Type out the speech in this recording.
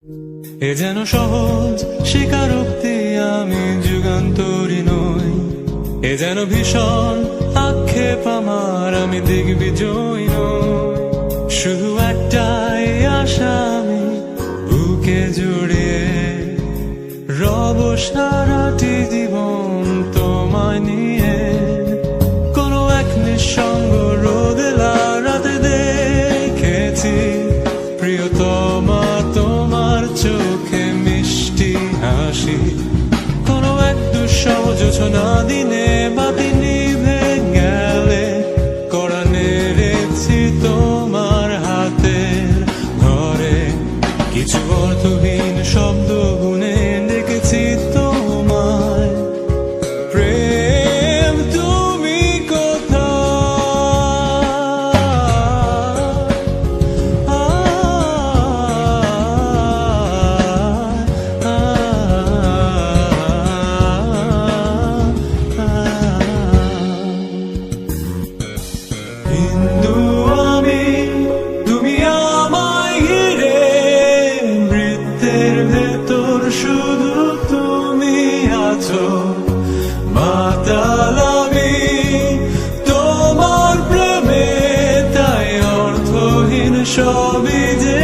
এ যেন সহজ স্বীকারোক্তি, আমি যুগান্তরী নই। এ যেন ভীষণ আক্ষেপ আমার, আমি দিগ্বিজয়ী নই। শুধু একটাই আশা, আমি বুকে জড়িয়ে রব সারাটি জীবন তোমায় নিয়ে। কোনো এক নিঃসঙ্গ রোদেলা রাতে দেখেছি প্রিয়তমা তোমার চোখে মিষ্টি হাসি। কোনো এক দুঃসহ জোছনা দিনে বাতি নিভে গেলে কড়া নেড়েছি তোমার হাতের ঘরে। কিছু অর্থহীন শব্দ গুনে ডেকেছি তোমায়, প্রেম তুমি হিন্দু আমি, তুমি আমায় ঘিরে, বৃত্তের ভেতর শুধু তুমি আছো। মাতাল আমি তোমার প্রেমে, তাই অর্থহীন সবই যে